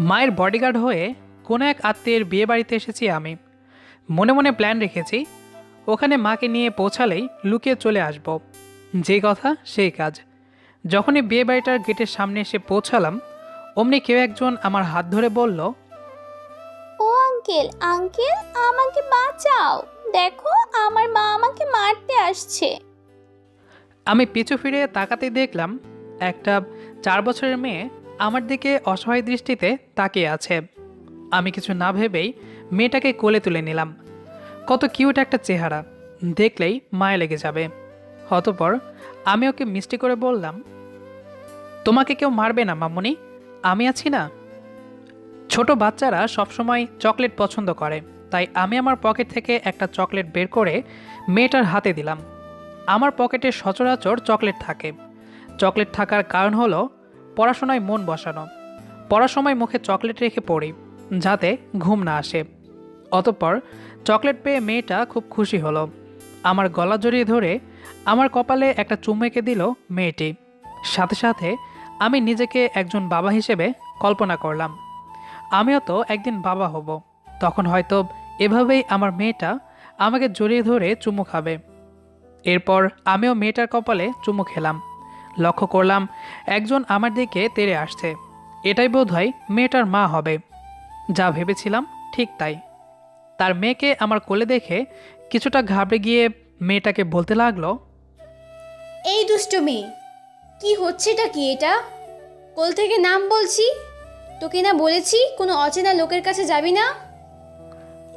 মায়ের বডিগার্ড হয়ে কোনো এক আত্মীয়ের বিয়ে বাড়িতে এসেছি আমি। মনে মনে প্ল্যান রেখেছি, ওখানে মাকে নিয়ে পৌঁছালেই লুকিয়ে চলে আসব। যে কথা সেই কাজ। যখনই বিয়ে বাড়িটার গেটের সামনে এসে পৌঁছালাম, অমনি কেউ একজন আমার হাত ধরে বলল, ও আঙ্কেল আঙ্কেল, আমাকে বাঁচাও, দেখো আমার মা আমাকে মারতে আসছে। আমি পিছু ফিরে তাকাতেই দেখলাম একটা 4 বছরের মেয়ে আমার দিকে অসহায় দৃষ্টিতে তাকিয়ে আছে। আমি কিছু না ভেবেই মেয়েটাকে কোলে তুলে নিলাম। কত কিউট একটা চেহারা, দেখলেই মায়া লেগে যাবে। অতঃপর আমি ওকে মিষ্টি করে বললাম, তোমাকে কেউ মারবে না মামুনি, আমি আছি না। ছোট বাচ্চারা সবসময় চকলেট পছন্দ করে, তাই আমি আমার পকেট থেকে একটা চকলেট বের করে মেয়েটার হাতে দিলাম। আমার পকেটে সচরাচর চকলেট থাকে। চকলেট থাকার কারণ হলো পড়াশোনায় মন বসানো। পড়ার সময় মুখে চকলেট রেখে পড়ি, যাতে ঘুম না আসে। অতঃপর চকলেট পেয়ে মেয়েটা খুব খুশি হলো। আমার গলা জড়িয়ে ধরে আমার কপালে একটা চুমু এঁকে দিল মেয়েটি। সাথে সাথে আমি নিজেকে একজন বাবা হিসেবে কল্পনা করলাম। আমিও তো একদিন বাবা হব, তখন হয়তো এভাবেই আমার মেয়েটা আমাকে জড়িয়ে ধরে চুমু খাবে। এরপর আমিও মেয়েটার কপালে চুমু খেলাম। লক্ষ্য করলাম একজন আমার দিকে তেড়ে আসছে। এটাই বোধহয় মেয়েটার মা হবে। যা ভেবেছিলাম ঠিক তাই। তার মেয়েকে আমার কোলে দেখে কিছুটা ঘাবড়ে গিয়ে মেয়েটাকে বলতে লাগলো, এই দুষ্ট মেয়ে, কি হচ্ছেটা কি এটা? কোল থেকে নাম বলছি, তোকে না বলেছি কোনো অচেনা লোকের কাছে যাবি না।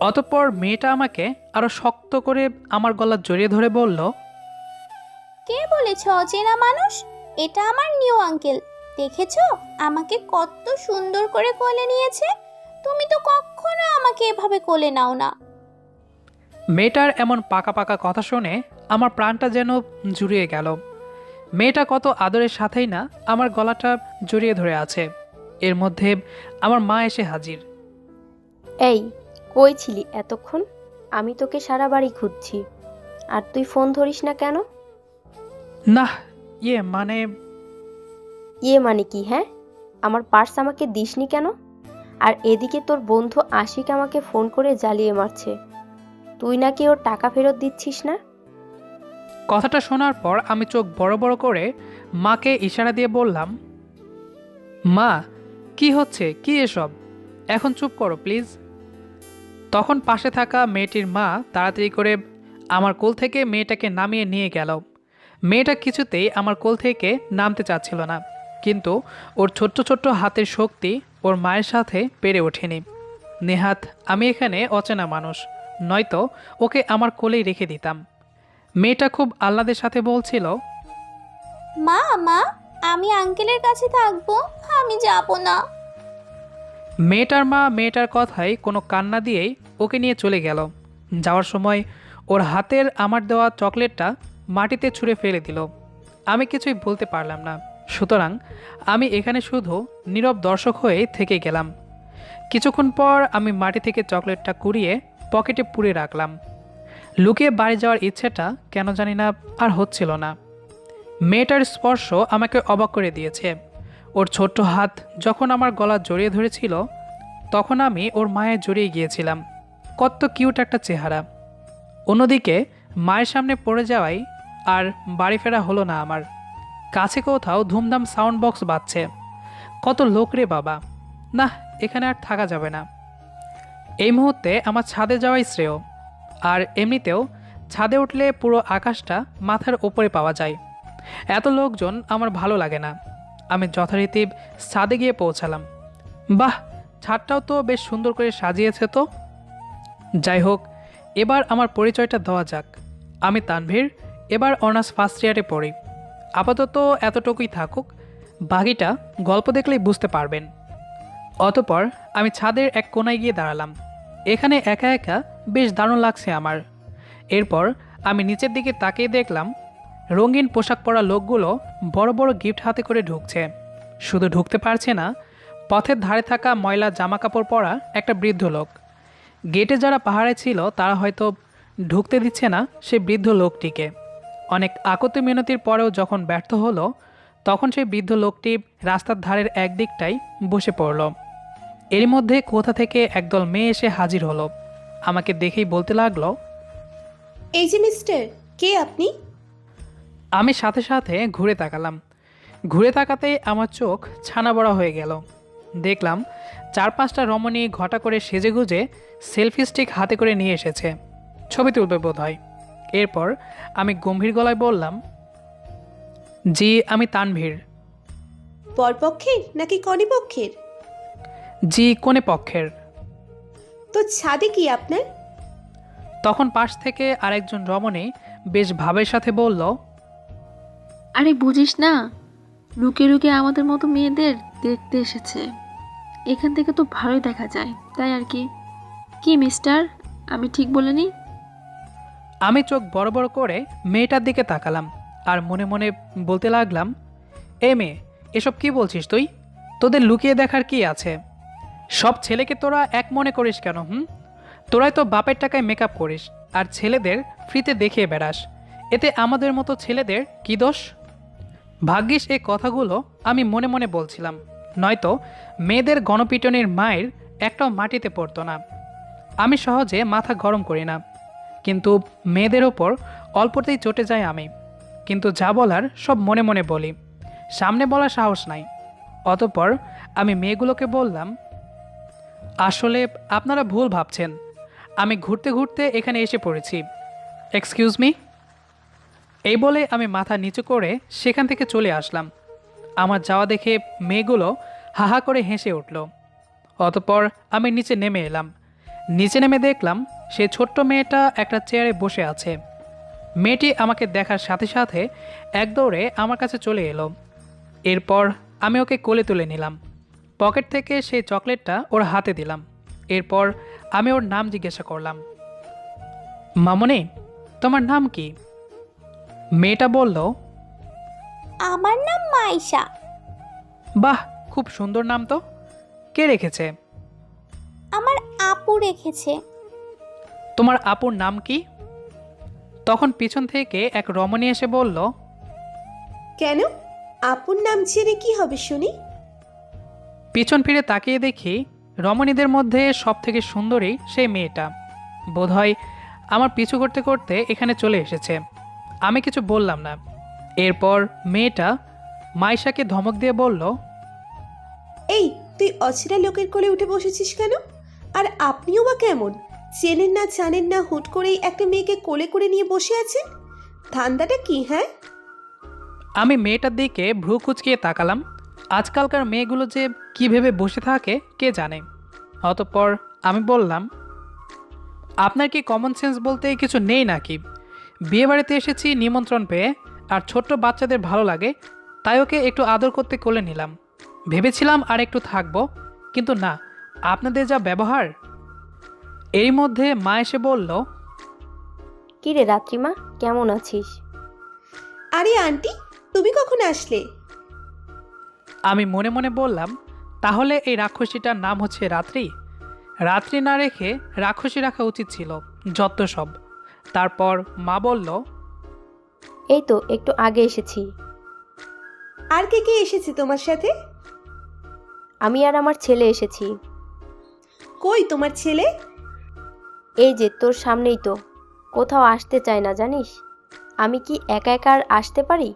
অতঃপর মেয়েটা আমাকে আরো শক্ত করে আমার গলা জড়িয়ে ধরে বলল, কে বলেছে অচেনা মানুষ? এটা আমার নিউ আঙ্কেল, দেখেছো আমাকে কত সুন্দর করে কোলে নিয়েছে। তুমি তো কখনো আমাকে এভাবে কোলে নাও না। মেয়েটার এমন পাকা পাকা কথা শুনে আমার প্রাণটা যেন জুড়িয়ে গেল। মেয়েটা কত আদরের সাথেই না আমার গলাটা জড়িয়ে ধরে আছে। এর মধ্যে আমার মা এসে হাজির। এই, কই ছিলি এতক্ষণ? আমি তোকে সারা বাড়ি খুঁজছি, আর তুই ফোন ধরিস না কেন? না, মানে ইয়ে মানে কি? হ্যাঁ, আমার পার্স আমাকে দিসনি কেন? আর এদিকে তোর বন্ধু আশিক আমাকে ফোন করে জ্বালিয়ে মারছে, তুই নাকি ওর টাকা ফেরত দিচ্ছিস না। কথাটা শোনার পর আমি চোখ বড় বড় করে মাকে ইশারা দিয়ে বললাম, মা, কি হচ্ছে কি এসব? এখন চুপ করো প্লিজ। তখন পাশে থাকা মেয়েটির মা তাড়াতাড়ি করে আমার কোল থেকে মেয়েটাকে নামিয়ে নিয়ে গেল। মেয়েটা কিছুতেই আমার কোল থেকে নামতে চাচ্ছিল না, কিন্তু ওর ছোট্ট ছোট্ট হাতের শক্তি ওর মায়ের সাথে পেরে ওঠেনি। নেহাত আমি এখানে অচেনা মানুষ, নয়তো ওকে আমার কোলেই রেখে দিতাম। মেয়েটা খুব আহ্লাদের সাথে বলছিল, মা মা, আমি আঙ্কেলের কাছে থাকবো, আমি যাব না। মেয়েটার মা মেয়েটার কথায় কোনো কান্না দিয়েই ওকে নিয়ে চলে গেল। যাওয়ার সময় ওর হাতের আমার দেওয়া চকলেটটা মাটিতে ছুঁড়ে ফেলে দিল। আমি কিছুই বলতে পারলাম না, সুতরাং আমি এখানে শুধু নীরব দর্শক হয়ে থেকে গেলাম। কিছুক্ষণ পর আমি মাটি থেকে চকলেটটা কুড়িয়ে পকেটে পুরে রাখলাম। লুকিয়ে বাড়ি যাওয়ার ইচ্ছেটা কেন জানি না আর হচ্ছিল না। মেয়েটার স্পর্শ আমাকে অবাক করে দিয়েছে। ওর ছোট্ট হাত যখন আমার গলা জড়িয়ে ধরেছিল, তখন আমি ওর মায়ে জড়িয়ে গিয়েছিলাম। কত কিউট একটা চেহারা। অন্যদিকে মায়ের সামনে পড়ে যাওয়াই আর বাড়ি ফেরা হলো না আমার। কাছে কোথাও ধুমধাম সাউন্ড বক্স বাজছে। কত লোক রে বাবা! না, এখানে আর থাকা যাবে না। এই মুহূর্তে আমার ছাদে যাওয়াই শ্রেয়। আর এমনিতেও ছাদে উঠলে পুরো আকাশটা মাথার ওপরে পাওয়া যায়। এত লোকজন আমার ভালো লাগে না। আমি যথারীতি ছাদে গিয়ে পৌঁছালাম। বাহ, ছাদটাও তো বেশ সুন্দর করে সাজিয়েছে তো। যাই হোক, এবার আমার পরিচয়টা দেওয়া যাক। আমি তানভীর, এবার অনার্স ফার্স্ট ইয়ারে পড়ি। আপাতত এতটুকুই থাকুক, বাকিটা গল্প দেখলেই বুঝতে পারবেন। অতপর আমি ছাদের এক কোনায় গিয়ে দাঁড়ালাম। এখানে একা একা বেশ দারুণ লাগছে আমার। এরপর আমি নিচের দিকে তাকিয়ে দেখলাম রঙিন পোশাক পরা লোকগুলো বড় বড় গিফট হাতে করে ঢুকছে। শুধু ঢুকতে পারছে না, পথের ধারে থাকা ময়লা জামাকাপড় পরা একটা বৃদ্ধ লোক। গেটে যারা পাহাড়ে ছিল তারা হয়তো ঢুকতে দিচ্ছে না সেই বৃদ্ধ লোকটিকে। অনেক আকুতি মিনতির পরেও যখন ব্যর্থ হলো, তখন সেই বৃদ্ধ লোকটি রাস্তার ধারের একদিকটাই বসে পড়ল। এর মধ্যে কোথা থেকে একদল মেয়ে এসে হাজির হলো। আমাকে দেখেই বলতে লাগলো, এই যে মিস্টার, কে আপনি? আমি সাথে সাথে ঘুরে তাকালাম। ঘুরে তাকাতেই আমার চোখ ছানা বড়া হয়ে গেল। দেখলাম 4-5টা রমণী ঘটা করে সেজেগুজে সেলফি স্টিক হাতে করে নিয়ে এসেছে, ছবি তুলবে বোধ হয়। এরপর আমি গম্ভীর গলায় বললাম, জি আমি তানভীর। বরপক্ষের নাকি কনে পক্ষের? জি কনে পক্ষের। তো ছাদে কি আপনার? তখন পাশ থেকে আরেকজন রমণী বেশ ভাবের সাথে বলল, আরে বুঝিস না, লুকিয়ে লুকিয়ে আমাদের মতো মেয়েদের দেখতে এসেছে। এখান থেকে তো ভালোই দেখা যায়, তাই আর কি। কি মিস্টার, আমি ঠিক বলিনি? আমি চোখ বড় বড় করে মেয়েটার দিকে তাকালাম আর মনে মনে বলতে লাগলাম, এ মেয়ে, এসব কি বলছিস তুই? তোদের লুকিয়ে দেখার কি আছে? সব ছেলেকে তোরা এক মনে করিস কেন? তোরাই তো বাপের টাকায় মেকআপ করিস আর ছেলেদের ফ্রিতে দেখিয়ে বেড়াস। এতে আমাদের মতো ছেলেদের কি দোষ? ভাগ্যিস এই কথাগুলো আমি মনে মনে বলছিলাম, নয়তো মেয়েদের গণপিটনের মায়ের একটাও মাটিতে পড়তো না। আমি সহজে মাথা গরম করি না, কিন্তু মেয়েদের ওপর অল্পতেই চটে যায় আমি। কিন্তু যা বলার সব মনে মনে বলি, সামনে বলার সাহস নাই। অতঃপর আমি মেয়েগুলোকে বললাম, আসলে আপনারা ভুল ভাবছেন, আমি ঘুরতে ঘুরতে এখানে এসে পড়েছি। Excuse me. এই বলে আমি মাথা নিচু করে সেখান থেকে চলে আসলাম। আমার যাওয়া দেখে মেয়েগুলো হাহা করে হেসে উঠল। অতঃপর আমি নিচে নেমে এলাম। নিচে নেমে দেখলাম সেই ছোট্ট মেয়েটা একটা চেয়ারে বসে আছে। মেয়েটি আমাকে দেখার সাথে সাথে এক দৌড়ে আমার কাছে চলে এলো। এরপর আমি ওকে কোলে তুলে নিলাম। পকেট থেকে সেই চকলেটটা ওর হাতে দিলাম। এরপর আমি ওর নাম জিজ্ঞাসা করলাম, মামনি, তোমার নাম কি? মেয়েটা বলল, আমার নাম মাইশা। বাহ, খুব সুন্দর নাম তো। কে রেখেছে? আমার আপু রেখেছে। তোমার আপুর নাম কি? তখন পিছন থেকে এক রমণী এসে বলল, কেন? আপুর নাম জেনে কি হবে শুনি? পিছন ফিরে তাকিয়ে দেখি রমণীদের মধ্যে সব থেকে সুন্দরী সেই মেয়েটা। বোধহয় আমার পিছু করতে করতে এখানে চলে এসেছে। আমি কিছু বললাম না। এরপর মেয়েটা মাইশাকে ধমক দিয়ে বলল, এই, তুই অচেনা লোকের কোলে উঠে বসেছিস কেন? আর আপনিও বা কেমন? চেনেন না জানেন না, হুট করেই একটা মেয়েকে কোলে করে নিয়ে বসে আছেন। ধান্দাটা কি, হ্যাঁ? আমি মেয়েটার দিকে ভ্রু কুচকিয়ে তাকালাম। আজকালকার মেয়েগুলো যে কী ভেবে বসে থাকে কে জানে। অতঃপর আমি বললাম, আপনার কি কমন সেন্স বলতে কিছু নেই নাকি? বিয়েবাড়িতে এসেছি নিমন্ত্রণ পেয়ে, আর ছোট্ট বাচ্চাদের ভালো লাগে তাই ওকে একটু আদর করতে কোলে নিলাম। ভেবেছিলাম আর একটু থাকবো, কিন্তু না, আপনাদের যা ব্যবহার। এরই মধ্যে মা এসে বলল, কিরে রাত্রিমা, কেমন আছিস? আরে আন্টি, তুমি কখন আসলে? আমি মনে মনে বললাম, তাহলে এই রাক্ষসীটার নাম হচ্ছে রাত্রি। রাত্রি না রেখে রাক্ষসী রাখা উচিত ছিল, যত সব। তারপর মা বলল, এই তো একটু আগে এসেছি। আর কে কে এসেছে তোমার সাথে? আমি আর আমার ছেলে এসেছি। কই তোমার ছেলে? এই যে তোর সামনেই তো। কোথাও আসতে চায় না জানিস। আমি কি একা একা আর আসতে পারি?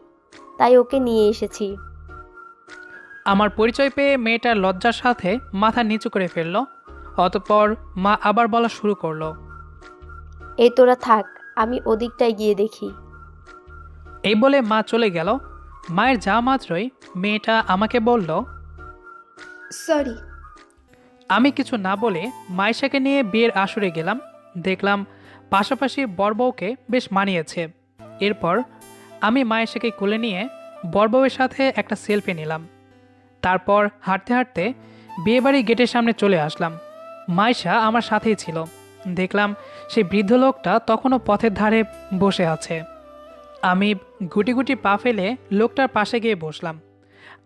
তাই ওকে নিয়ে এসেছি। আমার পরিচয় পেয়ে মেয়েটার লজ্জার সাথে মাথা নিচু করে ফেলল। অতঃপর মা আবার বলা শুরু করলো, এই তোরা থাক, আমি ওদিকটায় গিয়ে দেখি। এই বলে মা চলে গেল। মায়ের যা মাত্রই মেয়েটা আমাকে বলল, সরি। আমি কিছু না বলে মাইশাকে নিয়ে বিয়ের আসরে গেলাম। দেখলাম পাশাপাশি বরবউকে বেশ মানিয়েছে। এরপর আমি মাইশাকে কোলে নিয়ে বরবউয়ের সাথে একটা সেলফি নিলাম। তারপর হাঁটতে হাঁটতে বিয়েবাড়ি গেটের সামনে চলে আসলাম। মাইশা আমার সাথেই ছিল। দেখলাম সেই বৃদ্ধ লোকটা তখনও পথের ধারে বসে আছে। আমি গুটি গুটি পা ফেলে লোকটার পাশে গিয়ে বসলাম।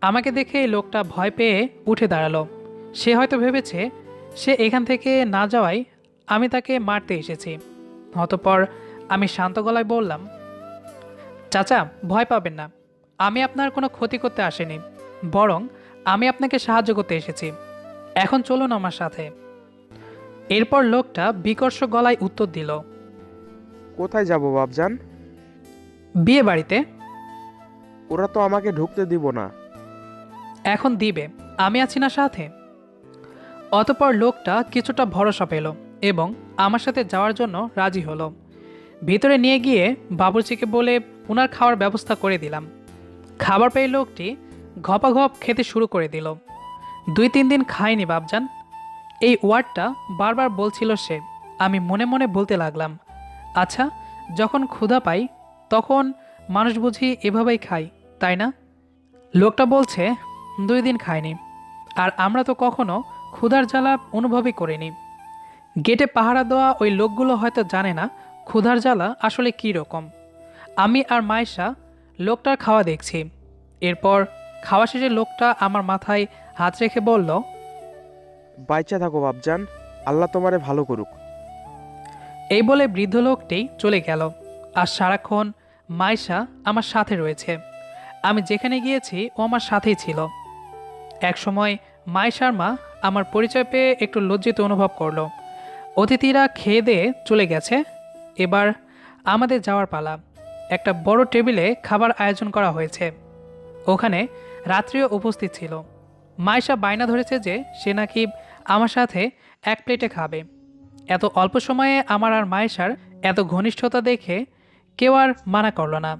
আমাকে দেখে লোকটা ভয় পেয়ে উঠে দাঁড়ালো। সে হয়তো ভেবেছে সে এখান থেকে না যাওয়ায় আমি তাকে মারতে এসেছি। অতঃপর আমি শান্ত গলায় বললাম, চাচা ভয় পাবেন না, আমি আপনার কোনো ক্ষতি করতে আসিনি, বরং আমি আপনাকে সাহায্য করতে এসেছি। এখন চলুন আমার সাথে। এরপর লোকটা বিকর্ষ গলায় উত্তর দিল, কোথায় যাব বাপজান? বিয়ে বাড়িতে। ওরা তো আমাকে ঢুকতে দিব না। এখন দিবে, আমি আছি না সাথে। অতপর লোকটা কিছুটা ভরসা পেল এবং আমার সাথে যাওয়ার জন্য রাজি হলো। ভিতরে নিয়ে গিয়ে বাবুর্চিকে বলে ওনার খাওয়ার ব্যবস্থা করে দিলাম। খাবার পেয়ে লোকটি ঘপাঘপ খেতে শুরু করে দিল। 2-3 দিন খায়নি বাপজান। এই ওয়ার্ডটা বারবার বলছিল সে। আমি মনে মনে বলতে লাগলাম, আচ্ছা, যখন ক্ষুধা পাই তখন মানুষ বুঝি এভাবেই খায়, তাই না? লোকটা বলছে 2 দিন খায়নি, আর আমরা তো কখনো ক্ষুধার জ্বালা অনুভবই করিনি। গেটে পাহারা দেওয়া ওই লোকগুলো হয়তো জানে না ক্ষুধার জ্বালা আসলে কী রকম। আমি আর মায়েশা লোকটার খাওয়া দেখছি। এরপর খাওয়া শেষে লোকটা আমার মাথায় হাত রেখে বলল, বাইচা থাকো বাপজান, আল্লাহ তোমারে ভালো করুক। এই বলে বৃদ্ধ লোকটি চলে গেল। আর সারাক্ষণ মায়েশা আমার সাথে রয়েছে। আমি যেখানে গিয়েছি ও আমার সাথেই ছিল। একসময় মায়েশার মা আমার পরিচয় পেয়ে একটু লজ্জিত অনুভব করলো। অতিথিরা খেয়ে দিয়ে চলে গেছে, এবার আমাদের যাওয়ার পালা। একটা বড় টেবিলে খাবার আয়োজন করা হয়েছে। ওখানে রাত্রিও উপস্থিত ছিল। মায়েশা বায়না ধরেছে যে সে নাকি আমার সাথে এক প্লেটে খাবে। এত অল্প সময়ে আমার আর মায়েশার এত ঘনিষ্ঠতা দেখে কেউ আর মানা করল না।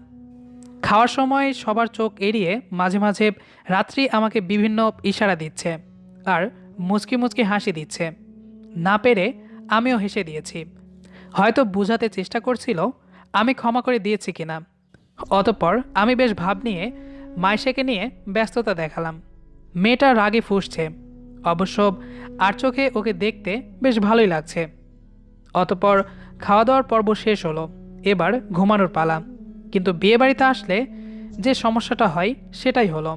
খাওয়ার সময় সবার চোখ এড়িয়ে মাঝে মাঝে রাত্রি আমাকে বিভিন্ন ইশারা দিচ্ছে আর মুচকি মুচকি হাসি দিচ্ছে। না পেরে আমিও হেসে দিয়েছি। হয়তো বোঝাতে চেষ্টা করছিল আমি ক্ষমা করে দিয়েছি কিনা। অতঃপর আমি বেশ ভাব নিয়ে মায়েশাকে নিয়ে ব্যস্ততা দেখালাম। মেয়েটা রাগে ফুঁসছে, অবশ্য আর চোখে ওকে দেখতে বেশ ভালোই লাগছে। অতঃপর খাওয়া দাওয়ার পর্ব শেষ হলো। এবার ঘুমানোর পালা। কিন্তু বিয়েবাড়িতে আসলে যে সমস্যাটা হয় সেটাই হলো,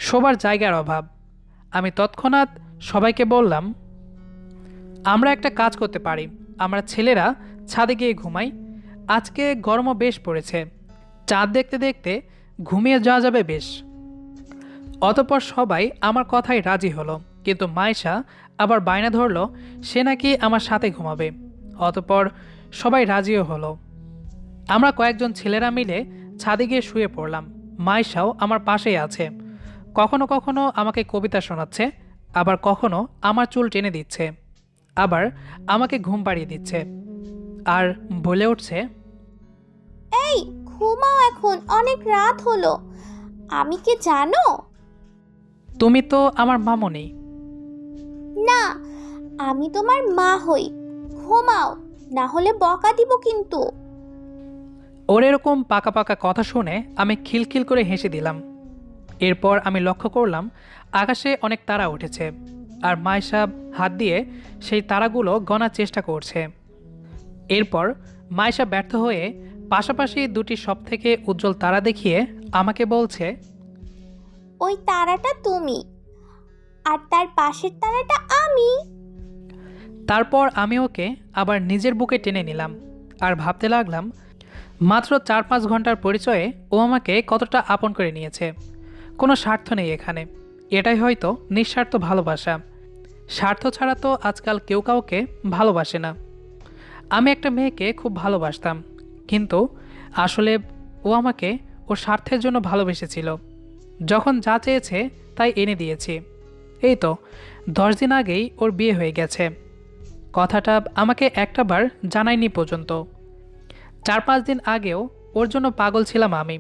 শোবার জায়গার অভাব। আমি তৎক্ষণাৎ সবাইকে বললাম, আমরা একটা কাজ করতে পারি, আমরা ছেলেরা ছাদে গিয়ে ঘুমাই। আজকে গরমও বেশ পড়েছে, চাঁদ দেখতে দেখতে ঘুমিয়ে যাওয়া যাবে বেশ। অতঃপর সবাই আমার কথায় রাজি হলো, কিন্তু মায়েশা আবার বায়না ধরল সে নাকি আমার সাথে ঘুমাবে। অতঃপর সবাই রাজিও হলো। আমরা কয়েকজন ছেলেরা মিলে ছাদে গিয়ে শুয়ে পড়লাম। মায়েশাও আমার পাশেই আছে। কখনো কখনো আমাকে কবিতা শোনাচ্ছে, আবার কখনো আমার চুল টেনে দিচ্ছে, আবার আমাকে ঘুম পাড়িয়ে দিচ্ছে আর বলে উঠছে, এই ঘুমাও, এখন অনেক রাত হলো। আমি কি জানো? তুমি তো আমার মামনি। না, আমি তোমার মা হই। ঘুমাও, না হলে বকা দিব কিন্তু। ওর এরকম পাকা পাকা কথা শুনে আমি খিলখিল করে হেসে দিলাম। এরপর আমি লক্ষ্য করলাম আকাশে অনেক তারা উঠেছে, আর মায়েশা হাত দিয়ে সেই তারাগুলো গণার চেষ্টা করছে। এরপর মায়েশা ব্যর্থ হয়ে পাশাপাশি দুটি সবথেকে উজ্জ্বল তারা দেখিয়ে আমাকে বলছে, ওই তারাটা তুমি, আর তার পাশের তারাটা আমি। তারপর আমি ওকে আবার নিজের বুকে টেনে নিলাম আর ভাবতে লাগলাম মাত্র 4-5 ঘন্টার পরিচয়ে ও আমাকে কতটা আপন করে নিয়েছে। কোনো স্বার্থ নেই এখানে, এটাই হয়তো নিঃস্বার্থ ভালোবাসা। স্বার্থ ছাড়া তো আজকাল কেউ কাউকে ভালোবাসে না। আমি একটা মেয়েকে খুব ভালোবাসতাম, কিন্তু আসলে ও আমাকে ওর স্বার্থের জন্য ভালোবেসেছিল। যখন যা চেয়েছে তাই এনে দিয়েছি। এই তো 10 দিন আগেই ওর বিয়ে হয়ে গেছে। কথাটা আমাকে একটাবার জানায়নি পর্যন্ত। 4-5 দিন আগেও ওর জন্য পাগল ছিলাম আমি।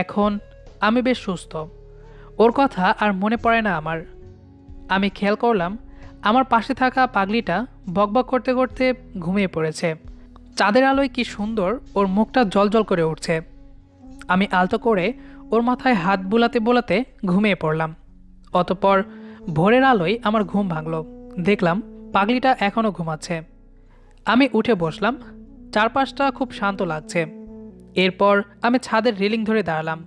এখন আমি বেশ সুস্থ, ওর কথা আর মনে পড়ে না আমার। আমি খেয়াল করলাম আমার পাশে থাকা পাগলিটা বকবক করতে করতে ঘুমিয়ে পড়েছে। চাঁদের আলোয় কি সুন্দর ওর মুখটা জ্বলজ্বল করে উঠছে। আমি আলতো করে ওর মাথায় হাত বুলাতে বুলাতে ঘুমিয়ে পড়লাম। অতঃপর ভোরের আলোয় আমার ঘুম ভাঙল। দেখলাম পাগলিটা এখনও ঘুমাচ্ছে। আমি উঠে বসলাম। চারপাশটা খুব শান্ত লাগছে। এরপর আমি ছাদের রেলিং ধরে দাঁড়ালাম।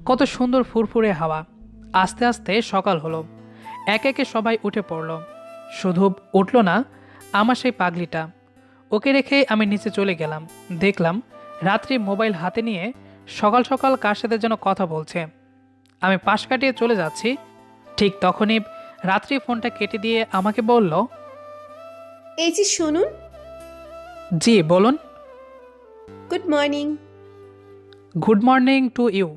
কত সুন্দর ফুরফুরে হাওয়া। আস্তে আস্তে সকাল হলো। একে একে সবাই উঠে পড়ল। শুধু উঠল না আমার সেই পাগলিটা। ওকে রেখে আমি নিচে চলে গেলাম। দেখলাম রাত্রি মোবাইল হাতে নিয়ে সকাল সকাল কার সাথে যেন কথা বলছে। আমি পাশ কাটিয়ে চলে যাচ্ছি, ঠিক তখনই রাত্রি ফোনটা কেটে দিয়ে আমাকে বলল, এই যে শুনুন। জি বলুন। Good morning. Good morning to you.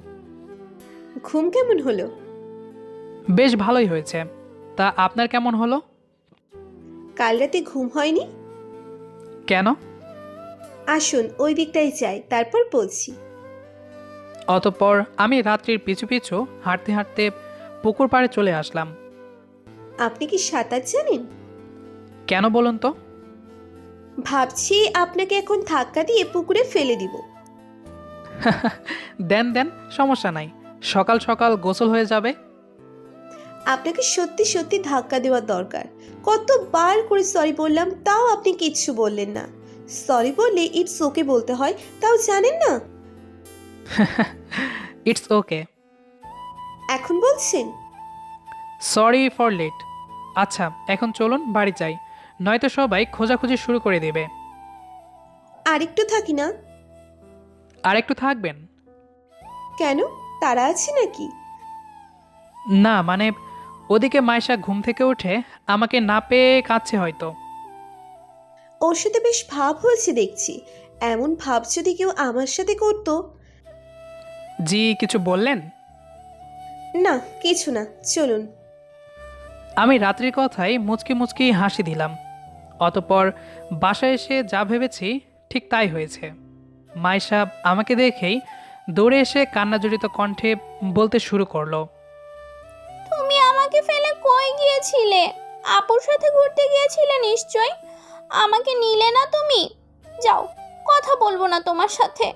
ঘুম কেমন হলো? বেশ ভালোই হয়েছে। তা আপনার কেমন হলো? কাল রাতে ঘুম হয়নি? কেন? আসুন ওই দিকটাই যাই, তারপর বলছি। অতঃপর আমি রাত্রির পিছু পিছু হাঁটতে হাঁটতে পুকুর পাড়ে চলে আসলাম। আপনি কি সাঁতার জানেন? কেন বলুন তো? ভাবছি আপনাকে এখন ধাক্কা দিয়ে পুকুরে ফেলে দিব। দেন দেন, সমস্যা নাই। সকাল সকাল গোসল হয়ে যাবে। আপনাকে সত্যি সত্যি ধাক্কা দেওয়ার দরকার। কতবার করে সরি বললাম, তাও আপনি কিচ্ছু বললেন না। সরি বললে ইটস ওকে বলতে হয়, তাও জানেন না। It's okay. এখন বলছেন? Sorry for late. আচ্ছা এখন চলুন বাড়ি যাই, নয়তো সবাই খোঁজাখুঁজি শুরু করে দেবে। আরেকটু থাকি না? আর একটু থাকবেন? কেন, তারা আছে নাকি? না মানে, ওদিকে মাইশা ঘুম থেকে উঠে আমাকে না পেয়ে কাঁদছে হয়তো। ওর সাথে বেশ ভাব হয়েছে দেখছি। এমন ভাব যদি কেউ আমার সাথে করতো। জি কিছু বললেন? না কিছু না, চলুন। আমি রাত্রির কথায় মুচকি মুচকি হাসি দিলাম। অতঃপর বাসায় এসে যা ভেবেছি ঠিক তাই হয়েছে। মাইশা আমাকে দেখেই দৌড়ে এসে কান্নাজড়িত কণ্ঠে বলতে শুরু করলো, তুমি আমাকে ফেলে কই গিয়েছিলে? আপুর সাথে ঘুরতে গিয়েছিলে নিশ্চয়। আমাকে নিলে না তুমি। যাও, কথা বলবো না তোমার সাথে।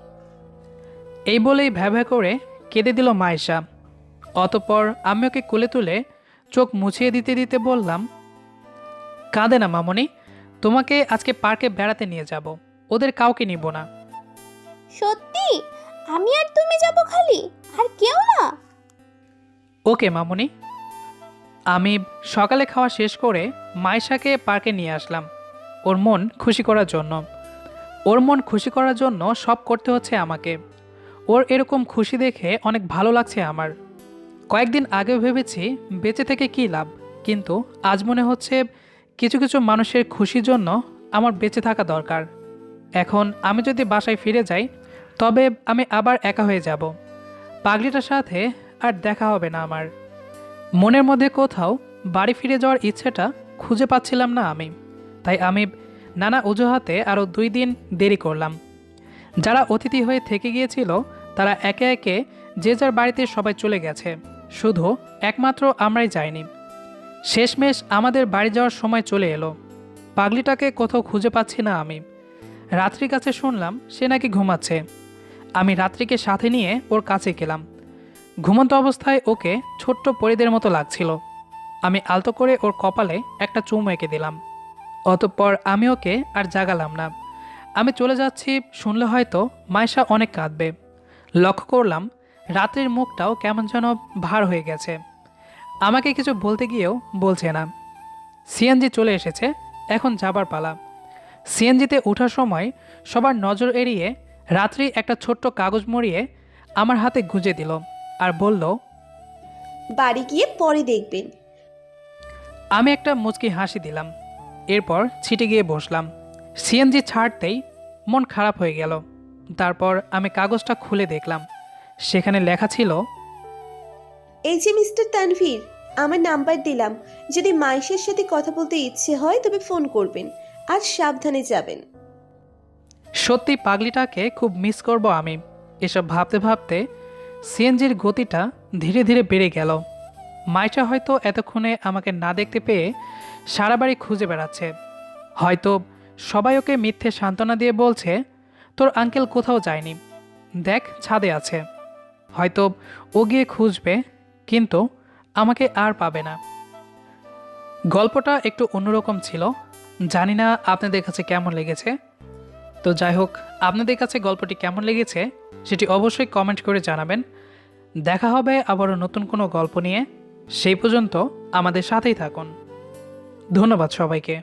এই বলেই ভ্যাভ্যা করে কেঁদে দিল মাইশা। অতঃপর আমি ওকে কোলে তুলে চোখ মুছিয়ে দিতে দিতে বললাম, কাঁদে না মামনি, তোমাকে আজকে পার্কে বেড়াতে নিয়ে যাব, ওদের কাউকে নিব না। সত্যি? আমি আর তুমি যাব খালি, আর কেউ না? ওকে মামনি। আমি সকালে খাওয়া শেষ করে মাইশাকে পার্কে নিয়ে আসলাম ওর মন খুশি করার জন্য। ওর মন খুশি করার জন্য সব করতে হচ্ছে আমাকে। ওর এরকম খুশি দেখে অনেক ভালো লাগছে আমার। কয়েকদিন আগে ভেবেছি বেঁচে থেকে কী লাভ, কিন্তু আজ মনে হচ্ছে কিছু কিছু মানুষের খুশির জন্য আমার বেঁচে থাকা দরকার। এখন আমি যদি বাসায় ফিরে যাই তবে আমি আবার একা হয়ে যাব। পাগলিটার সাথে আর দেখা হবে না আমার। মনের মধ্যে কোথাও বাড়ি ফিরে যাওয়ার ইচ্ছেটা খুঁজে পাচ্ছিলাম না আমি। তাই আমি নানা অজুহাতে আরও 2 দিন দেরি করলাম। যারা অতিথি হয়ে থেকে গিয়েছিল তারা একে একে যে যার বাড়িতে সবাই চলে গেছে, শুধু একমাত্র আমরাই যাইনি। শেষমেশ আমাদের বাড়ি যাওয়ার সময় চলে এলো। পাগলিটাকে কোথাও খুঁজে পাচ্ছি না আমি। রাত্রির কাছে শুনলাম সে নাকি ঘুমাচ্ছে। আমি রাত্রিকে সাথে নিয়ে ওর কাছে গেলাম। ঘুমন্ত অবস্থায় ওকে ছোট্ট পরিদের মতো লাগছিল। আমি আলতো করে ওর কপালে একটা চুমু এঁকে দিলাম। অতঃপর আমি ওকে আর জাগালাম না। আমি চলে যাচ্ছি শুনলে হয়তো মাইশা অনেক কাঁদবে। লক্ষ্য করলাম রাত্রির মুখটাও কেমন যেন ভার হয়ে গেছে। আমাকে কিছু বলতে গিয়েও বলছে না। সিএনজি চলে এসেছে, এখন যাবার পালা। সিএনজিতে ওঠার সময় সবার নজর এড়িয়ে রাত্রি একটা ছোট্ট কাগজ মুড়িয়ে আমার হাতে গুঁজে দিল আর বলল, বাড়ি গিয়ে পরে দেখবেন। আমি একটা মুচকি হাসি দিলাম। এরপর ছিটে গিয়ে বসলাম। সিএনজি ছাড়তেই মন খারাপ হয়ে গেল। তারপর আমি কাগজটা খুলে দেখলাম, সেখানে লেখা ছিল, এই যে মিস্টার তানভীর, আমার নাম্বার দিলাম। যদি মাইশের সাথে কথা বলতে ইচ্ছে হয় তবে ফোন করবেন, আর সাবধানে যাবেন। সত্যি পাগলিটাকে খুব মিস করব আমি। এসব ভাবতে ভাবতে সিএনজির গতিটা ধীরে ধীরে বেড়ে গেল। মাইশা হয়তো এতক্ষণে আমাকে না দেখতে পেয়ে সারা বাড়ি খুঁজে বেড়াচ্ছে। হয়তো সবাই ওকে মিথ্যে সান্ত্বনা দিয়ে বলছে, তোর আঙ্কেল কোথাও যায়নি, দেখ ছাদে আছে। হয়তো ও গিয়ে খুঁজবে, কিন্তু আমাকে আর পাবে না। গল্পটা একটু অন্যরকম ছিল, জানি না আপনাদের কাছে কেমন লেগেছে। তো যাই হোক, আপনাদের কাছে গল্পটি কেমন লেগেছে সেটি অবশ্যই কমেন্ট করে জানাবেন। দেখা হবে আবারও নতুন কোনো গল্প নিয়ে। সেই পর্যন্ত আমাদের সাথেই থাকুন। ধন্যবাদ সবাইকে।